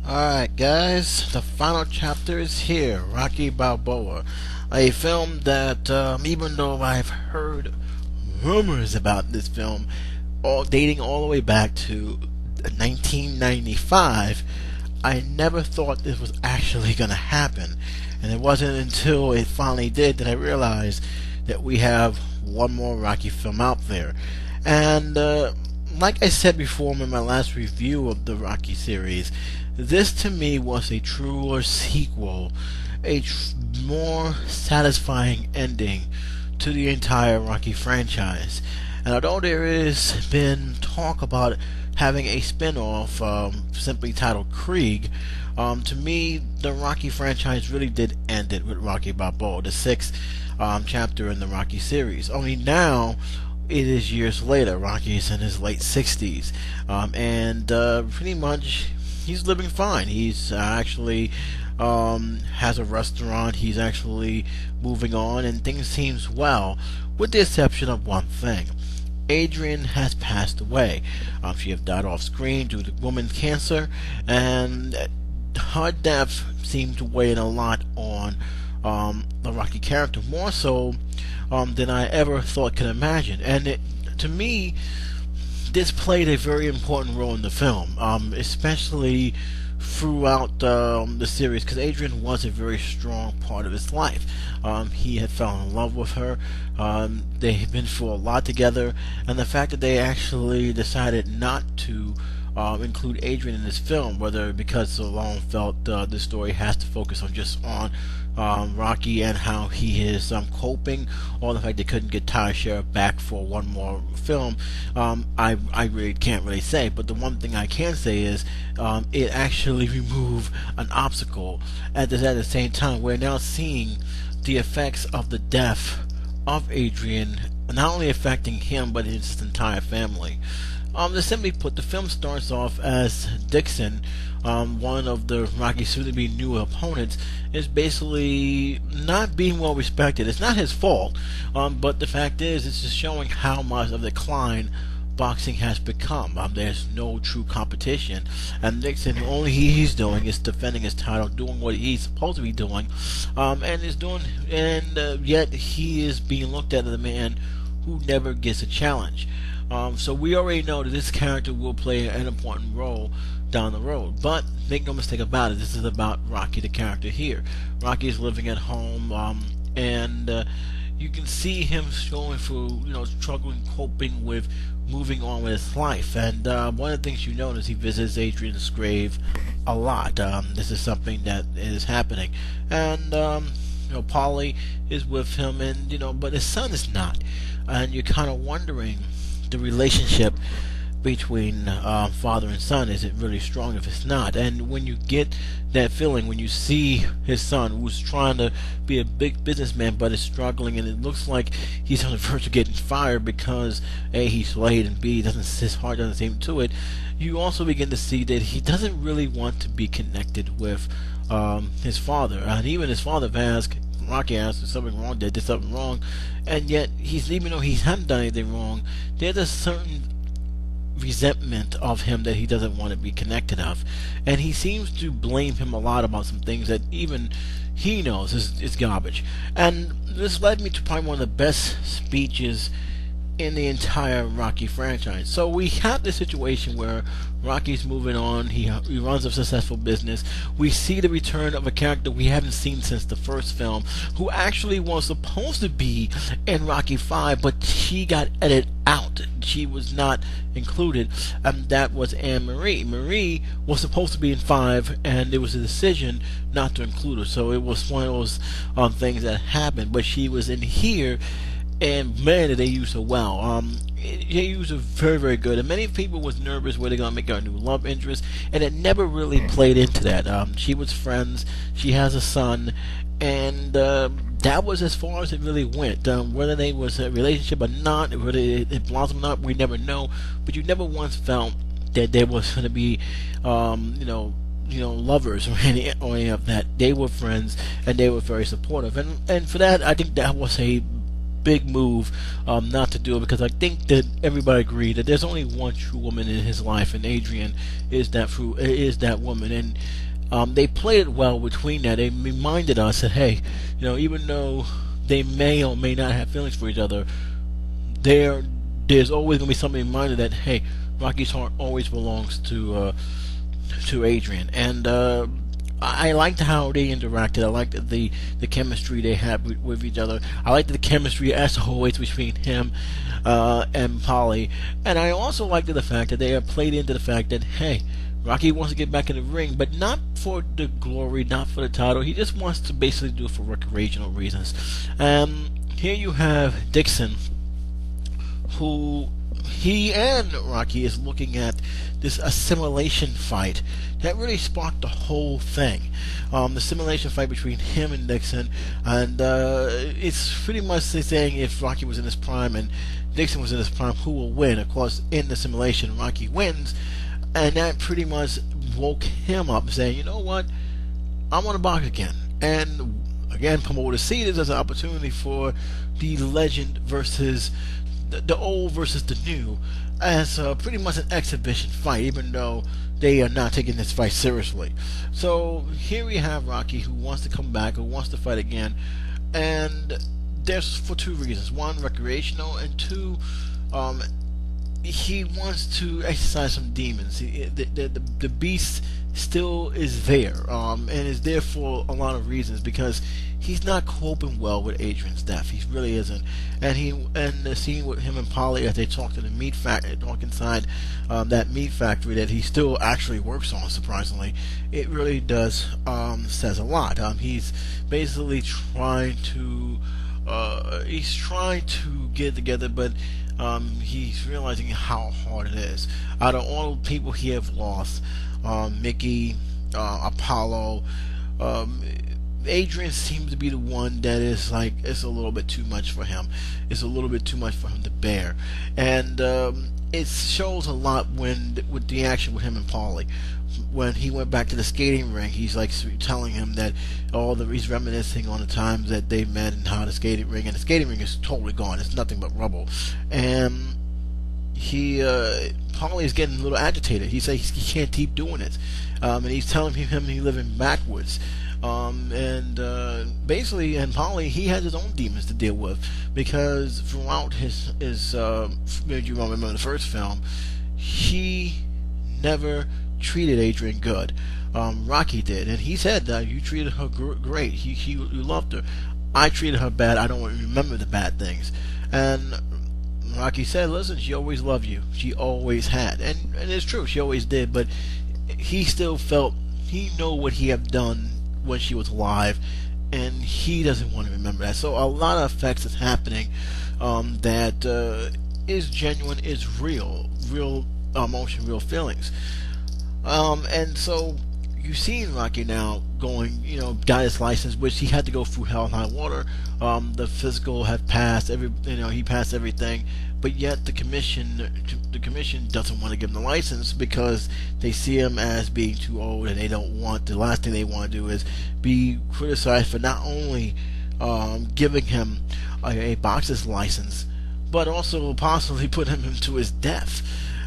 Alright, guys, the final chapter is here, Rocky Balboa. A film that, even though I've heard rumors about this film, dating all the way back to 1995, I never thought this was actually going to happen. And it wasn't until it finally did that I realized that we have one more Rocky film out there. And, like I said before in my last review of the Rocky series, this to me was a truer sequel, more satisfying ending to the entire Rocky franchise. And although there has been talk about having a spin-off simply titled Krieg, to me, the Rocky franchise really did end it with Rocky Balboa, the sixth chapter in the Rocky series. Only now, it is years later. Rocky is in his late 60s, and pretty much he's living fine. He's actually has a restaurant. He's actually moving on, and things seems well, with the exception of one thing. Adrian has passed away. She has died off screen due to woman cancer, and her death seemed to weigh in a lot on the Rocky character, more so than I ever thought could imagine. And to me, this played a very important role in the film, especially throughout the series, because Adrian was a very strong part of his life. He had fallen in love with her. They had been through a lot together, and the fact that they actually decided not to include Adrian in this film, whether because Stallone felt this story has to focus on Rocky and how he is coping, or the fact they couldn't get Ty Sheriff back for one more film, I really can't really say. But the one thing I can say is it actually removed an obstacle. At the same time, we're now seeing the effects of the death of Adrian, not only affecting him but his entire family. To simply put, the film starts off as Dixon, one of the Rocky soon-to-be new opponents, is basically not being well respected. It's not his fault, but the fact is, it's just showing how much of a decline boxing has become. There's no true competition, and Dixon, only he's doing is defending his title, doing what he's supposed to be doing, yet he is being looked at as a man who never gets a challenge. So we already know that this character will play an important role down the road. But make no mistake about it, this is about Rocky, the character here. Rocky is living at home, and you can see him going through, struggling, coping with moving on with his life. And one of the things you notice, he visits Adrian's grave a lot. This is something that is happening, and Polly is with him, and but his son is not, and you're kind of wondering the relationship between father and son. Is it really strong if it's not? And when you get that feeling, when you see his son who's trying to be a big businessman but is struggling, and it looks like he's on the verge of getting fired because A, he's late, and B, his heart doesn't seem to it, you also begin to see that he doesn't really want to be connected with his father. And even his father Rocky asked if something wrong, did something wrong, and yet even though he hadn't done anything wrong, there's a certain resentment of him that he doesn't want to be connected of, and he seems to blame him a lot about some things that even he knows is garbage. And this led me to probably one of the best speeches in the entire Rocky franchise. So we have this situation where Rocky's moving on. He runs a successful business. We see the return of a character we haven't seen since the first film, who actually was supposed to be in Rocky 5, but she got edited out. She was not included, and that was Anne Marie. Marie was supposed to be in 5, and there was a decision not to include her. So it was one of those things that happened, but she was in here, and man, did they use her well. They used her very, very good. And many people was nervous where they're gonna make her a new love interest, and it never really played into that. She was friends. She has a son, and that was as far as it really went. Whether they was a relationship or not, whether it blossomed or not, we never know. But you never once felt that there was gonna be, lovers or any of that. They were friends, and they were very supportive. And for that, I think that was a big move not to do it, because I think that everybody agreed that there's only one true woman in his life, and Adrian is that woman. And they played it well between that. They reminded us that, hey, even though they may or may not have feelings for each other, there's always going to be some reminder that, hey, Rocky's heart always belongs to Adrian. And I liked how they interacted. I liked the chemistry they had with each other. I liked the chemistry as always between him and Polly. And I also liked the fact that they have played into the fact that, hey, Rocky wants to get back in the ring, but not for the glory, not for the title. He just wants to basically do it for recreational reasons. Here you have Dixon, who he and Rocky is looking at this assimilation fight that really sparked the whole thing. The simulation fight between him and Dixon, and it's pretty much saying if Rocky was in his prime and Dixon was in his prime, who will win? Of course, in the simulation, Rocky wins, and that pretty much woke him up, saying, you know what, I want to box again. And again, promoters see this as an opportunity for the legend versus the old versus the new, as pretty much an exhibition fight, even though they are not taking this fight seriously. So here we have Rocky, who wants to come back, who wants to fight again, and there's for two reasons: one, recreational, and two, he wants to exercise some demons. The beast still is there, and is there for a lot of reasons, because he's not coping well with Adrian's death. He really isn't. And the scene with him and Polly as they talk to the meat factory, talk inside that meat factory that he still actually works on, surprisingly, it really does says a lot. He's basically trying to get it together, but he's realizing how hard it is. Out of all the people he have lost, Mickey, Apollo, Adrian seems to be the one that is like, it's a little bit too much for him. It's a little bit too much for him to bear, and it shows a lot with the action with him and Paulie. When he went back to the skating ring, he's like telling him that he's reminiscing on the times that they met and how the skating ring is totally gone. It's nothing but rubble, and Paulie is getting a little agitated. He says he can't keep doing it, and he's telling him he's living backwards. Basically, and Paulie, he has his own demons to deal with, because throughout his you remember the first film, he never treated Adrian good. Rocky did, and he said that you treated her great. You loved her. I treated her bad. I don't remember the bad things. And Rocky said, listen, she always loved you. She always had, and it's true, she always did. But he still felt he knew what he had done when she was alive, and he doesn't want to remember that. So a lot of effects is happening that is genuine, is real emotion, real feelings. And so you've seen Rocky now going, got his license, which he had to go through hell and high water. The physical had passed, he passed everything, but yet the commission doesn't want to give him the license, because they see him as being too old, and they don't want, the last thing they want to do is be criticized for not only giving him a boxer's license, but also possibly putting him to his death.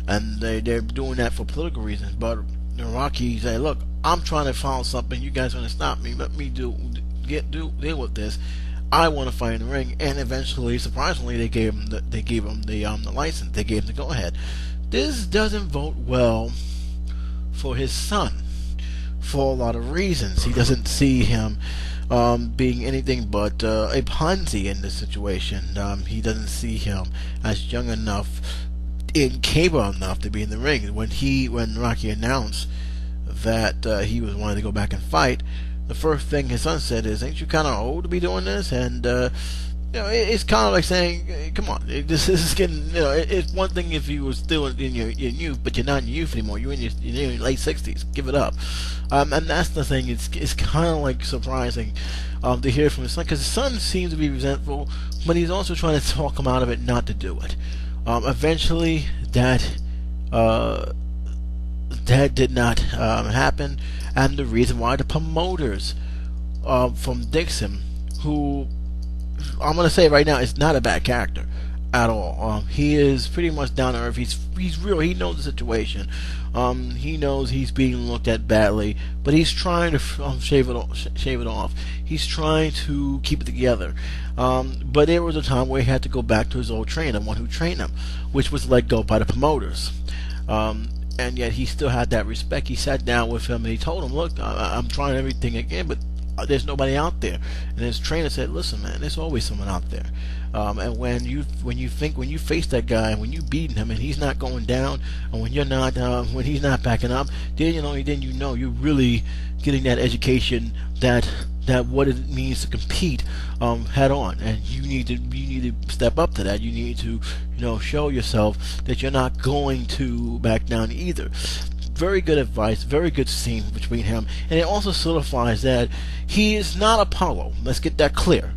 And they're doing that for political reasons. But Rocky said, look, I'm trying to follow something, you guys want to stop me, let me deal with this. I want to fight in the ring. And eventually, surprisingly, they gave him the license. They gave him the go ahead. This doesn't vote well for his son for a lot of reasons. He doesn't see him being anything but a pansy in this situation. He doesn't see him as young enough, incapable enough to be in the ring. When Rocky announced that he was wanting to go back and fight, the first thing his son said is, "Ain't you kind of old to be doing this?" And it's kind of like saying, "Come on, this is getting." It's one thing if you were still in your youth, but you're not in your youth anymore. You're in your late 60s. Give it up. And that's the thing. It's kind of like surprising to hear from his son, because his son seems to be resentful, but he's also trying to talk him out of it not to do it. Eventually, that did not happen, and the reason why the promoters from Dixon, who I'm gonna say right now, it's not a bad character at all. He is pretty much down to earth. He's real. He knows the situation. He knows he's being looked at badly, but he's trying to shave it off. He's trying to keep it together. But there was a time where he had to go back to his old trainer, the one who trained him, which was let go by the promoters. And yet he still had that respect. He sat down with him and he told him, "Look, I'm trying everything again, but there's nobody out there." And his trainer said, "Listen, man, there's always someone out there. And when you face that guy, when you beat him, and he's not going down, and when he's not backing up, then you're really getting that education that what it means to compete head on, and you need to step up to that. You need to show yourself that you're not going to back down either." Very good advice, very good scene between him, and it also solidifies that he is not Apollo. Let's get that clear.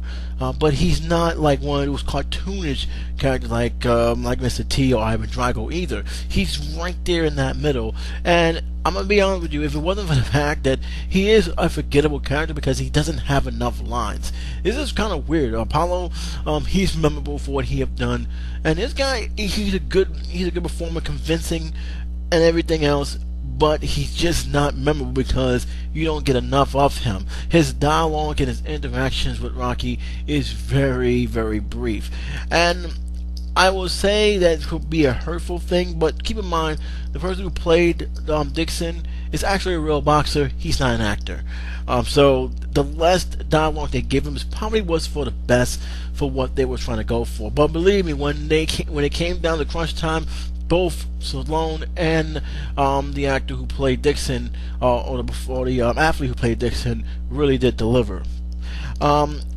But he's not like one of those cartoonish characters like Mr. T or Ivan Drago either. He's right there in that middle. And I'm gonna be honest with you, if it wasn't for the fact that he is a forgettable character because he doesn't have enough lines, this is kind of weird. Apollo, he's memorable for what he have done, and this guy, he's a good performer, convincing, and everything else. But he's just not memorable because you don't get enough of him. His dialogue and his interactions with Rocky is very, very brief. And I will say that it could be a hurtful thing, but keep in mind, the person who played Dixon is actually a real boxer. He's not an actor. So the less dialogue they give him probably was for the best for what they were trying to go for. But believe me, when it came down to crunch time, both Stallone and the actor who played Dixon, or the athlete who played Dixon, really did deliver.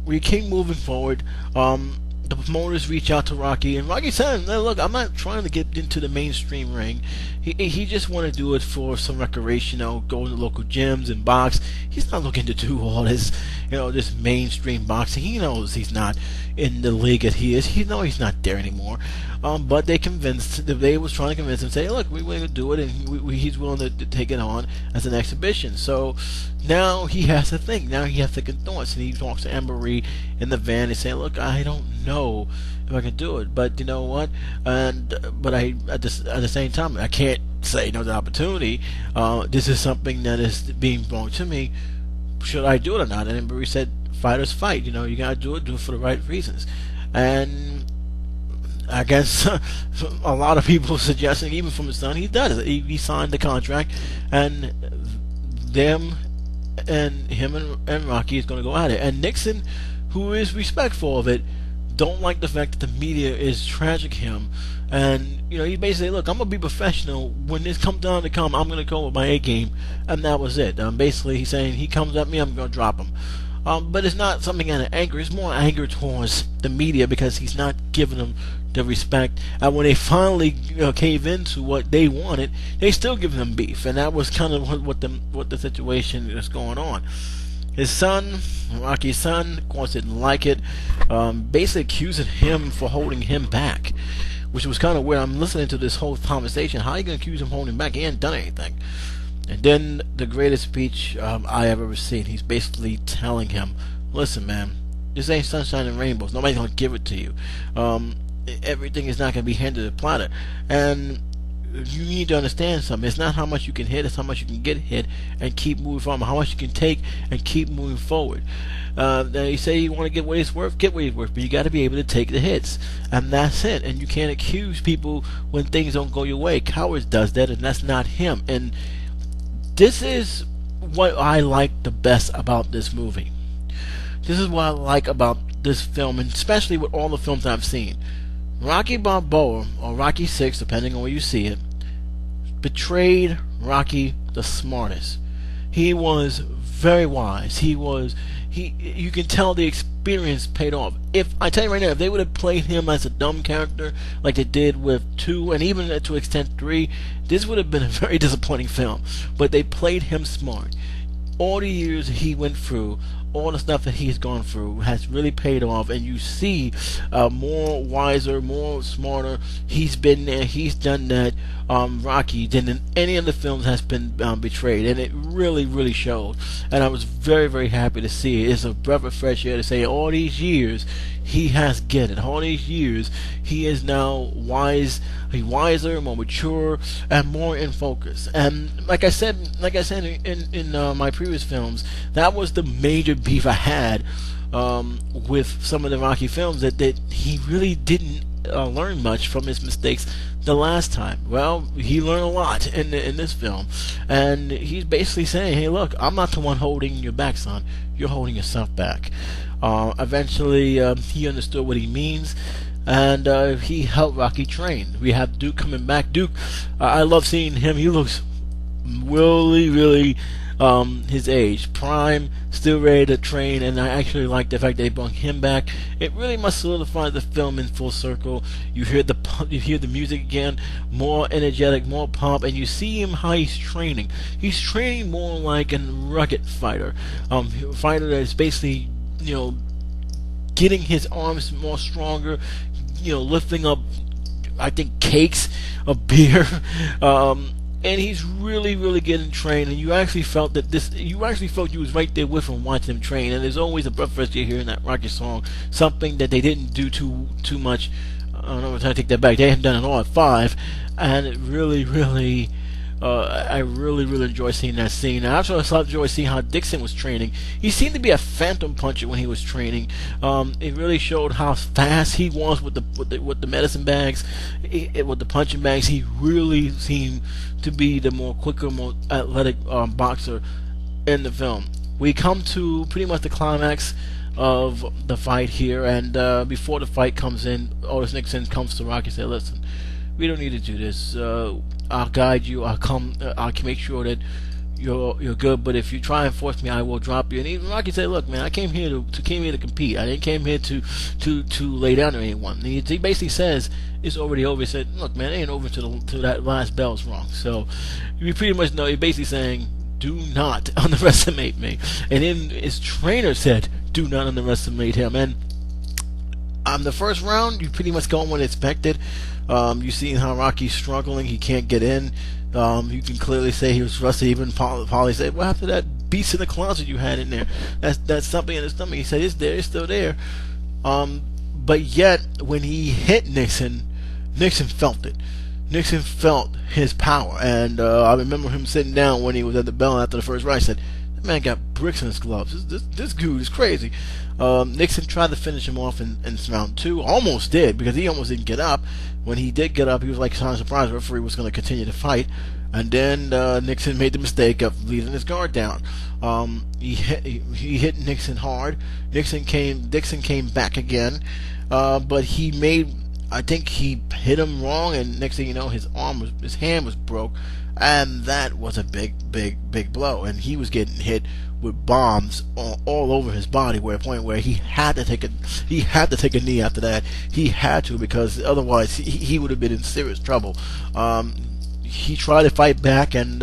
We keep moving forward. The promoters reach out to Rocky, and Rocky said, "Look, I'm not trying to get into the mainstream ring. He just want to do it for some recreation, go to local gyms and box. He's not looking to do all this, this mainstream boxing. He knows he's not in the league that he is. He knows he's not there anymore." But they was trying to convince him, say, "Look, we're going to do it," and he's willing to take it on as an exhibition. So now he has to think. Now he has second thoughts, and he talks to Anne-Marie in the van and say, "Look, I don't know if I can do it, but you know what? But at the same time, I can't say no to the opportunity. This is something that is being brought to me. Should I do it or not?" And Anne-Marie said, "Fighters fight. You got to do it for the right reasons." And I guess a lot of people suggesting, even from his son, he does. He signed the contract, and him and Rocky is going to go at it. And Nixon, who is respectful of it, don't like the fact that the media is tragic him. And he basically, "Look, I'm gonna be professional. When this comes down to I'm gonna go with my A game," and that was it. Basically, he's saying he comes at me, I'm gonna drop him. But it's not something out of anger. It's more anger towards the media because he's not giving them the respect. And when they finally cave into what they wanted, they still give them beef. And that was kind of what the situation is going on. His son, Rocky's son, of course, didn't like it. Basically accusing him for holding him back, which was kind of weird. I'm listening to this whole conversation. How are you going to accuse him of holding back? He ain't done anything. And then the greatest speech I have ever seen. He's basically telling him, "Listen, man, this ain't sunshine and rainbows. Nobody's going to give it to you. Everything is not going to be handed to the platter. And you need to understand something. It's not how much you can hit, it's how much you can get hit and keep moving forward. How much you can take and keep moving forward. You say you want to get what it's worth, get what it's worth, but you got to be able to take the hits. And that's it. And you can't accuse people when things don't go your way. Cowards does that, and that's not him. And this is what I like the best about this movie. This is what I like about this film, and especially with all the films I've seen. Rocky Balboa, or Rocky 6, depending on where you see it, betrayed Rocky the smartest. He was very wise. You can tell the experience paid off. If I tell you right now, if they would have played him as a dumb character like they did with 2 and even to extent 3, this would have been a very disappointing film. But they played him smart. All the years he went through, all the stuff that he's gone through has really paid off, and you see more wiser, more smarter. He's been there, he's done that. Rocky than in any of the films has been betrayed, and it really, really showed. And I was very, very happy to see it. It's a breath of fresh air to say all these years he has get it. All these years he is now wiser, more mature, and more in focus. And like I said in my previous films, that was the major beef I had with some of the Rocky films, that he really didn't learn much from his mistakes the last time. Well, he learned a lot in this film, and he's basically saying, "Hey, look, I'm not the one holding your back, son. You're holding yourself back." Eventually, he understood what he means, and he helped Rocky train. We have Duke coming back. Duke, I love seeing him. He looks really, really his age, prime, still ready to train, and I actually like the fact that they brought him back. It really must solidify the film in full circle. You hear the music again, more energetic, more pop, and you see him how he's training. He's training more like a rugged fighter, fighter that's basically, getting his arms more stronger, lifting up, I think, cakes of beer. And he's really, really getting trained, and you actually felt you was right there with him watching him train. And there's always a breath of fresh air here in that Rocky song, something that they didn't do too much. I don't know, I'm trying to take that back. They haven't done it all at 5, and it really, really, I really, really enjoy seeing that scene. And I also enjoy seeing how Dixon was training. He seemed to be a phantom puncher when he was training. It really showed how fast he was with the medicine bags, with the punching bags. He really seemed to be the more quicker, more athletic boxer in the film. We come to pretty much the climax of the fight here, and before the fight comes in, Otis Nixon comes to Rocky and says, "Listen, we don't need to do this. I'll guide you. I'll make sure that you're good. But if you try and force me, I will drop you." And even Rocky said, "Look, man, I came here to compete. I didn't came here to lay down to anyone." And he basically says it's already over. He said, "Look, man, it ain't over till that last bell's rung." So you pretty much know he's basically saying, "Do not underestimate me." And then his trainer said, "Do not underestimate him." And the first round, you pretty much go on what expected. You see how Rocky's struggling; he can't get in. You can clearly say he was rusty. Even Paulie said, "Well, after that beast in the closet you had in there, that's something in his stomach." He said, It's still there." But yet, when he hit Nixon felt it. Nixon felt his power, and I remember him sitting down when he was at the bell after the first round. He said, "That man got bricks in his gloves. This dude is crazy." Nixon tried to finish him off in round 2. Almost did, because he almost didn't get up. When he did get up, he was like kind of surprised the referee was going to continue to fight. And then Nixon made the mistake of leaving his guard down. He hit Nixon hard. Dixon came back again, but I think he hit him wrong, and next thing you know, his hand was broke, and that was a big blow. And he was getting hit with bombs all over his body, where a point where he had to take a knee after that. He had to, because otherwise he would have been in serious trouble. He tried to fight back, and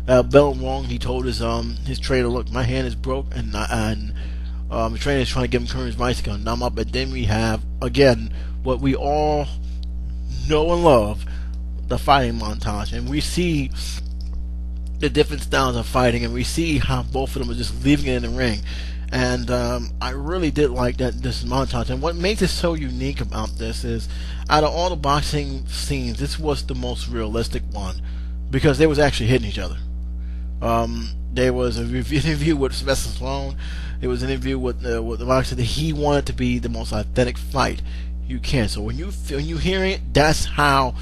bell wrong. He told his trainer, "Look, my hand is broke," and the trainer is trying to give him courage, advice to numb up. But then we have again what we all know and love, the fighting montage, and we see the different styles of fighting, and we see how both of them are just leaving it in the ring. And I really did like this montage. And what makes it so unique about this is, out of all the boxing scenes, this was the most realistic one, because they was actually hitting each other. There was an interview with Sylvester Stallone. There was an interview with the boxer that he wanted to be the most authentic fight you can. So when you hear it, that's how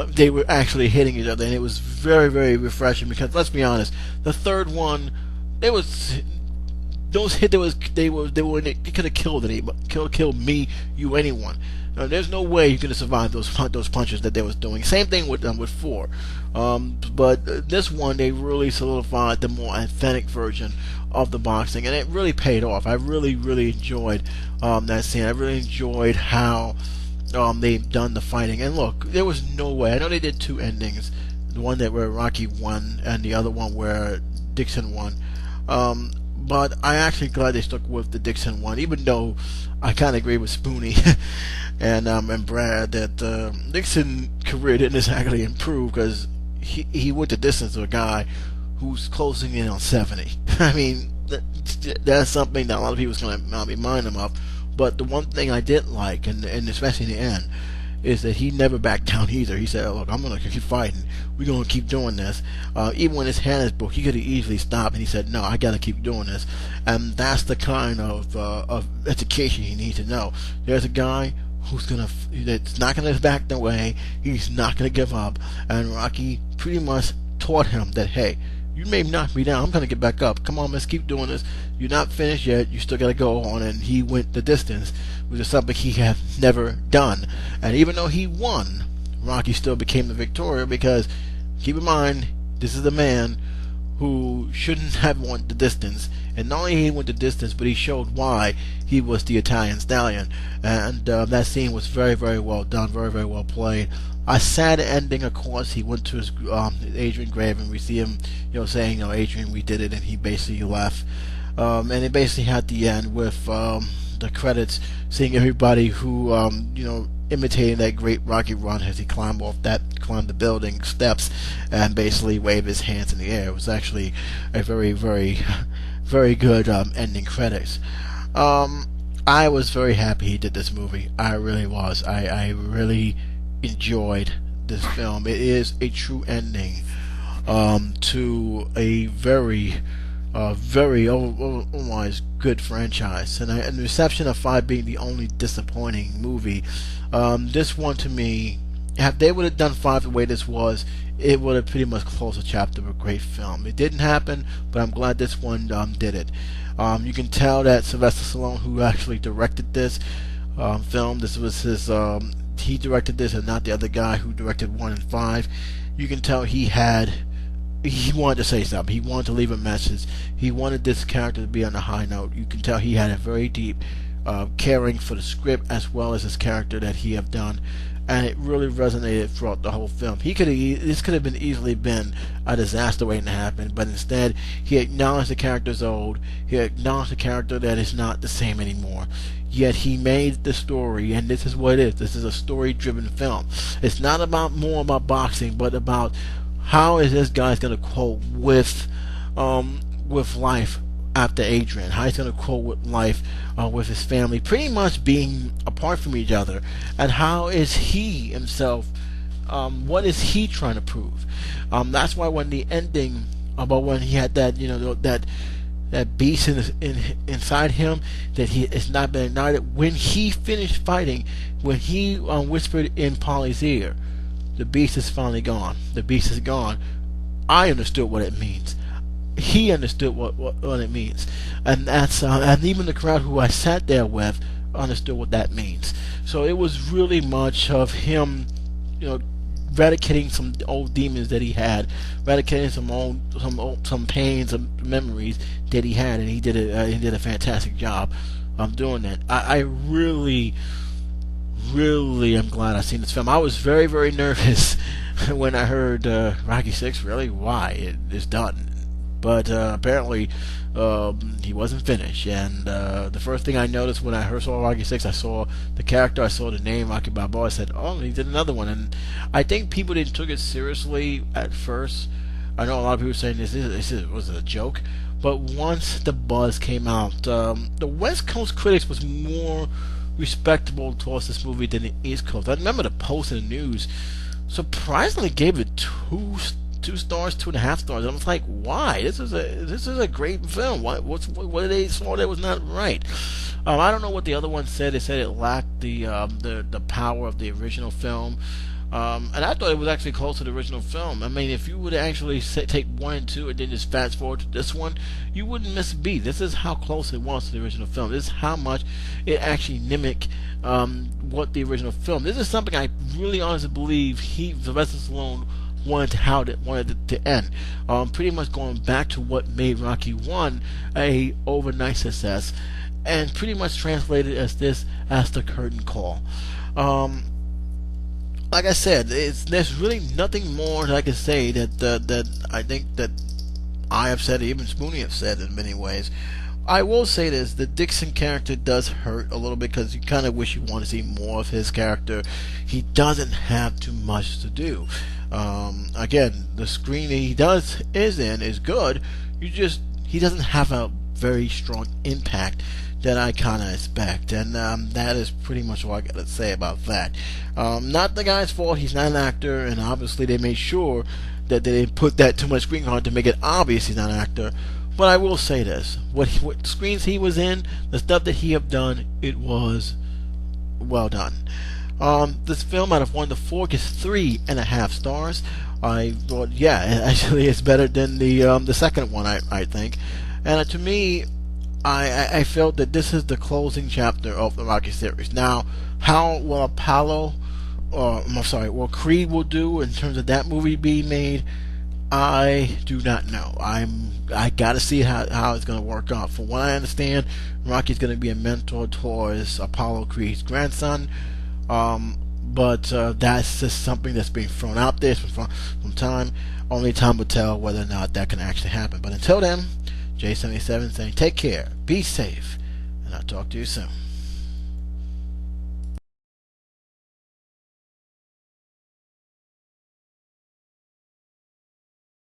they were actually hitting each other, and it was very, very refreshing. Because let's be honest, the third one, they could have killed me, you, anyone. There's no way you could have survived those punches that they was doing. Same thing with 4. But this one, they really solidified the more authentic version of the boxing, and it really paid off. I really, really enjoyed that scene. I really enjoyed how they've done the fighting. And look, there was no way. I know they did 2 endings, the one where Rocky won and the other one where Dixon won. but I actually glad they stuck with the Dixon one, even though I kind of agree with Spoonie and Brad that Dixon career didn't exactly improve because he went the distance to a guy who's closing in on 70. I mean, that's something that a lot of people's going to remind him of. But the one thing I did like, and especially in the end, is that he never backed down either. He said, "Look, I'm going to keep fighting. We're going to keep doing this." Even when his hand is broke, he could have easily stopped, and he said, "No, I got to keep doing this." And that's the kind of education you need to know. There's a guy that's not going to back away. He's not going to give up. And Rocky pretty much taught him that, hey, you may knock me down. I'm going to get back up. Come on, let's keep doing this. You're not finished yet. You still got to go on. And he went the distance, which is something he had never done. And even though he won, Rocky still became the victor because, keep in mind, this is a man who shouldn't have won the distance. And not only he went the distance, but he showed why he was the Italian stallion. And that scene was very, very well done, very, very well played. A sad ending, of course. He went to his Adrian grave, and we see him, saying, "Adrian, we did it," and he basically left. And it basically had the end with the credits, seeing everybody who, imitating that great Rocky run as he climbed the building steps, and basically waved his hands in the air. It was actually a very, very, very good ending credits. I was very happy he did this movie. I really was. I really enjoyed this film. It is a true ending to a very otherwise good franchise, and the reception of 5 being the only disappointing movie. This one, to me, if they would have done 5 the way this was, it would have pretty much closed a chapter of a great film. It didn't happen, but I'm glad this one did it. You can tell that Sylvester Stallone, who actually directed this film, this was his. He directed this, and not the other guy who directed 1 and 5. You can tell he wanted to say something. He wanted to leave a message. He wanted this character to be on a high note. You can tell he had a very deep caring for the script as well as his character that he have done, and it really resonated throughout the whole film. This could have easily been a disaster waiting to happen, but instead he acknowledged the character's old. He acknowledged the character that is not the same anymore. Yet he made the story, and this is what it is. This is a story-driven film. It's not more about boxing, but about how is this guy's going to cope with life after Adrian. How he's going to cope with life with his family, pretty much being apart from each other, and how is he himself? What is he trying to prove? That's why when the ending about when he had that that beast inside him that he has not been ignited. When he finished fighting, when he whispered in Polly's ear, "The beast is finally gone. The beast is gone." I understood what it means. He understood what it means, and that's and even the crowd who I sat there with understood what that means. So it was really much of him, eradicating some old demons that he had, eradicating some pains, some memories that he had, and he did a fantastic job doing that. I really am glad I seen this film. I was very, very nervous when I heard Rocky 6. Really, why it's done? But apparently he wasn't finished, and the first thing I noticed when I saw Rocky 6, I saw the character, I saw the name Rocky Balboa. I said, "Oh, he did another one." And I think people didn't took it seriously at first. I know a lot of people were saying this was a joke, but once the buzz came out, the West Coast critics was more respectable towards this movie than the East Coast. I remember the Post and the News surprisingly gave it 2 stars, 2.5 stars. I was like, why? This is a great film. What did they saw that was not right? I don't know what the other one said. They said it lacked the power of the original film. And I thought it was actually close to the original film. I mean, if you would actually take 1 and 2 and then just fast forward to this one, you wouldn't miss a beat. This is how close it was to the original film. This is how much it actually mimicked what the original film. This is something I really honestly believe Sylvester Stallone wanted it to end. Pretty much going back to what made Rocky 1 a overnight success, and pretty much translated as the curtain call. Like I said, there's really nothing more that I can say that I think that I have said it, even Spoonie have said it in many ways. I will say this: the Dixon character does hurt a little bit because you kind of wish you want to see more of his character. He doesn't have too much to do. Again, the screen he is in is good. He doesn't have a very strong impact that I kind of expect, and that is pretty much all I got to say about that. Not the guy's fault; he's not an actor, and obviously they made sure that they didn't put that too much screen on to make it obvious he's not an actor. But I will say this: what screens he was in, the stuff that he have done, it was well done. This film, out of 1 to 4, gets 3.5 stars. I thought, yeah, actually, it's better than the second one. I think, and to me, I felt that this is the closing chapter of the Rocky series. Now, how will what Creed will do in terms of that movie being made, I do not know. I gotta see how it's gonna work out. From what I understand, Rocky's gonna be a mentor towards Apollo Creed's grandson. But that's just something that's being thrown out there from time. Only time will tell whether or not that can actually happen. But until then, J77 saying take care, be safe, and I'll talk to you soon.